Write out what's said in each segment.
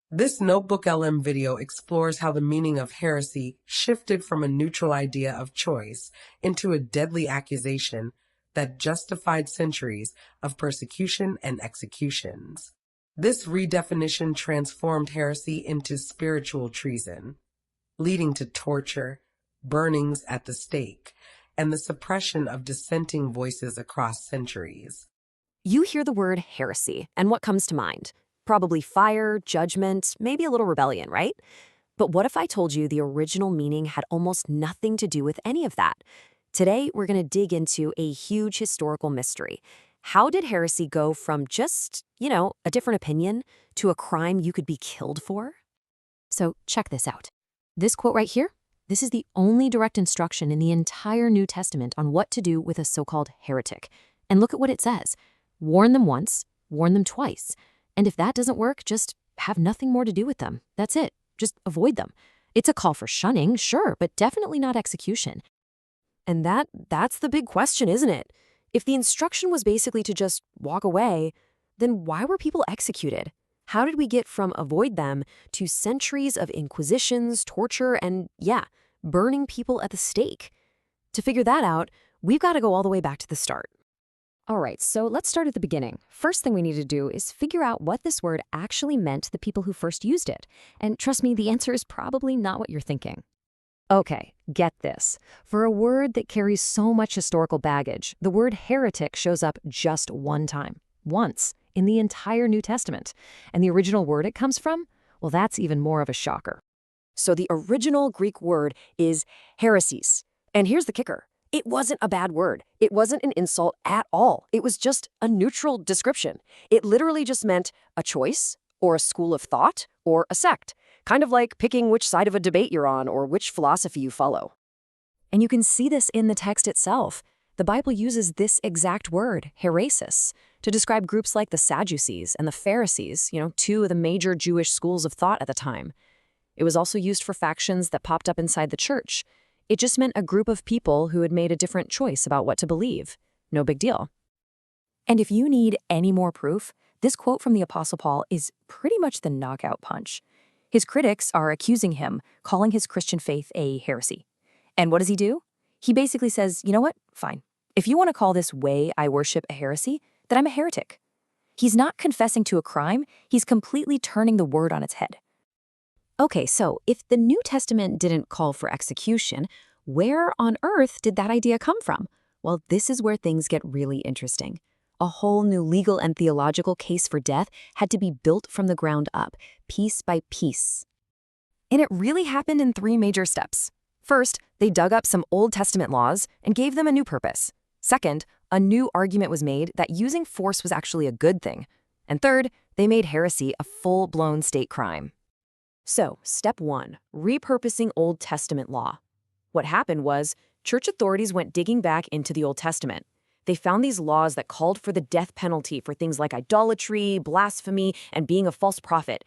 This Notebook LM video explores how the meaning of heresy shifted from a neutral idea of choice into a deadly accusation that justified centuries of persecution and executions. This redefinition transformed heresy into spiritual treason, leading to torture, burnings at the stake, and the suppression of dissenting voices across centuries. You hear the word heresy, and what comes to mind? Probably fire, judgment, maybe a little rebellion, right? But what if I told you the original meaning had almost nothing to do with any of that? Today, we're going to dig into a huge historical mystery. How did heresy go from just, a different opinion to a crime you could be killed for? So check this out. This quote right here, this is the only direct instruction in the entire New Testament on what to do with a so-called heretic. And look at what it says. Warn them once, warn them twice. And if that doesn't work, just have nothing more to do with them. That's it. Just avoid them. It's a call for shunning, sure, but definitely not execution. And that's the big question, isn't it? If the instruction was basically to just walk away, then why were people executed? How did we get from avoid them to centuries of inquisitions, torture, and, burning people at the stake? To figure that out, we've got to go all the way back to the start. All right, so let's start at the beginning. First thing we need to do is figure out what this word actually meant to the people who first used it. And trust me, the answer is probably not what you're thinking. Okay, get this. For a word that carries so much historical baggage, the word heretic shows up just one time. Once. In the entire New Testament. And the original word it comes from? Well, that's even more of a shocker. So the original Greek word is heresis. And here's the kicker. It wasn't a bad word. It wasn't an insult at all. It was just a neutral description. It literally just meant a choice, or a school of thought, or a sect. Kind of like picking which side of a debate you're on or which philosophy you follow. And you can see this in the text itself. The Bible uses this exact word, heresis, to describe groups like the Sadducees and the Pharisees, two of the major Jewish schools of thought at the time. It was also used for factions that popped up inside the church. It just meant a group of people who had made a different choice about what to believe. No big deal. And if you need any more proof, this quote from the Apostle Paul is pretty much the knockout punch. His critics are accusing him, calling his Christian faith a heresy. And what does he do? He basically says, you know what? Fine. If you want to call this way I worship a heresy, then I'm a heretic. He's not confessing to a crime, he's completely turning the word on its head. Okay, so if the New Testament didn't call for execution, where on earth did that idea come from? Well, this is where things get really interesting. A whole new legal and theological case for death had to be built from the ground up, piece by piece. And it really happened in 3 major steps. First, they dug up some Old Testament laws and gave them a new purpose. Second, a new argument was made that using force was actually a good thing. And third, they made heresy a full-blown state crime. So, step 1, repurposing Old Testament law. What happened was, church authorities went digging back into the Old Testament. They found these laws that called for the death penalty for things like idolatry, blasphemy, and being a false prophet.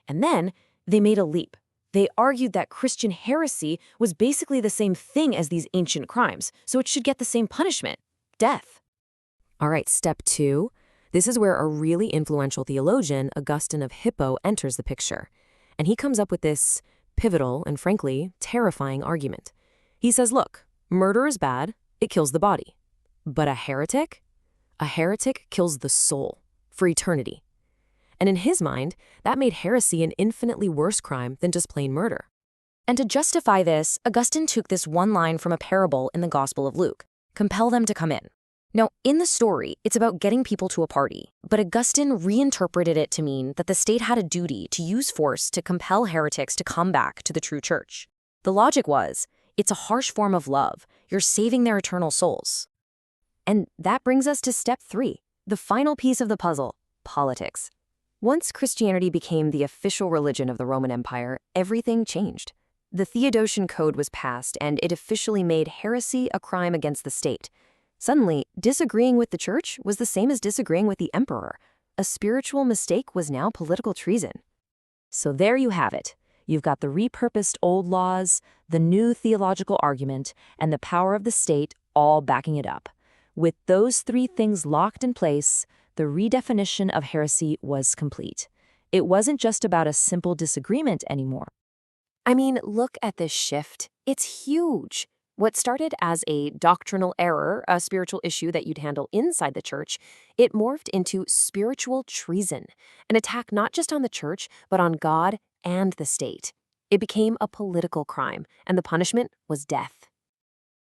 And then, they made a leap. They argued that Christian heresy was basically the same thing as these ancient crimes, so it should get the same punishment, death. All right, step 2. This is where a really influential theologian, Augustine of Hippo, enters the picture. And he comes up with this pivotal and, frankly, terrifying argument. He says, look, murder is bad, it kills the body. But a heretic kills the soul for eternity. And in his mind, that made heresy an infinitely worse crime than just plain murder. And to justify this, Augustine took this one line from a parable in the Gospel of Luke, compel them to come in. Now, in the story, it's about getting people to a party, but Augustine reinterpreted it to mean that the state had a duty to use force to compel heretics to come back to the true church. The logic was, it's a harsh form of love. You're saving their eternal souls. And that brings us to step 3, the final piece of the puzzle, politics. Once Christianity became the official religion of the Roman Empire, everything changed. The Theodosian Code was passed, and it officially made heresy a crime against the state. Suddenly, disagreeing with the church was the same as disagreeing with the emperor. A spiritual mistake was now political treason. So there you have it. You've got the repurposed old laws, the new theological argument, and the power of the state all backing it up. With those 3 things locked in place, the redefinition of heresy was complete. It wasn't just about a simple disagreement anymore. I mean, look at this shift. It's huge. What started as a doctrinal error, a spiritual issue that you'd handle inside the church, it morphed into spiritual treason, an attack not just on the church, but on God and the state. It became a political crime, and the punishment was death.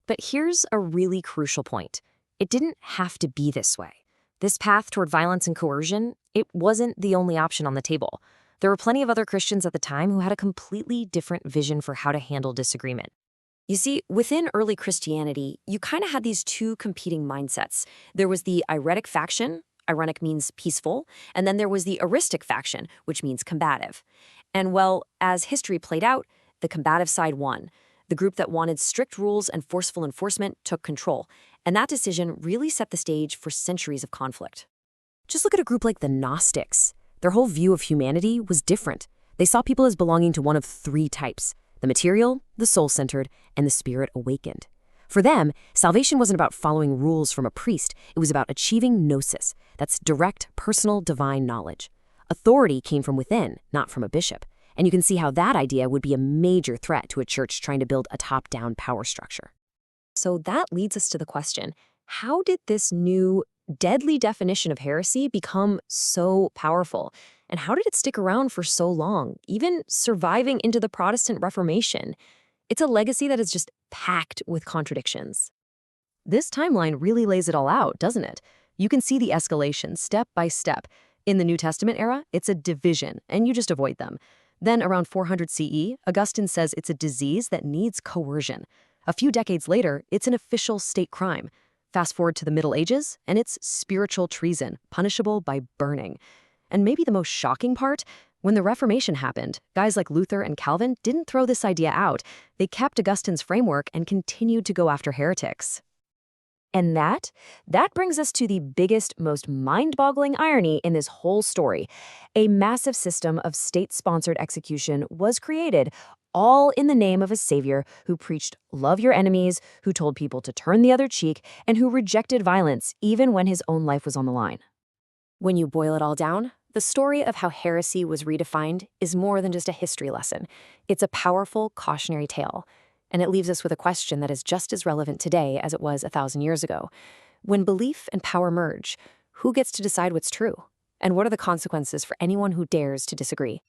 But here's a really crucial point. It didn't have to be this way. This path toward violence and coercion, it wasn't the only option on the table. There were plenty of other Christians at the time who had a completely different vision for how to handle disagreement. You see, within early Christianity, you kind of had these two competing mindsets. There was the heretic faction, ironic means peaceful, and then there was the eristic faction, which means combative. And well, as history played out, the combative side won. The group that wanted strict rules and forceful enforcement took control, and that decision really set the stage for centuries of conflict. Just look at a group like the Gnostics. Their whole view of humanity was different. They saw people as belonging to one of three types: the material, the soul-centered, and the spirit awakened. For them, salvation wasn't about following rules from a priest. It was about achieving gnosis. That's direct, personal, divine knowledge. Authority came from within, not from a bishop. And you can see how that idea would be a major threat to a church trying to build a top-down power structure. So that leads us to the question, how did this new, deadly definition of heresy become so powerful? And how did it stick around for so long, even surviving into the Protestant Reformation? It's a legacy that is just packed with contradictions. This timeline really lays it all out, doesn't it? You can see the escalation step by step. In the New Testament era, it's a division, and you just avoid them. Then around 400 CE, Augustine says it's a disease that needs coercion. A few decades later, it's an official state crime. Fast forward to the Middle Ages, and it's spiritual treason, punishable by burning. And maybe the most shocking part, when the Reformation happened, guys like Luther and Calvin didn't throw this idea out. They kept Augustine's framework and continued to go after heretics. And that brings us to the biggest, most mind-boggling irony in this whole story. A massive system of state-sponsored execution was created, all in the name of a savior who preached love your enemies, who told people to turn the other cheek, and who rejected violence even when his own life was on the line. When you boil it all down, the story of how heresy was redefined is more than just a history lesson. It's a powerful cautionary tale. And it leaves us with a question that is just as relevant today as it was 1,000 years ago. When belief and power merge, who gets to decide what's true? And what are the consequences for anyone who dares to disagree?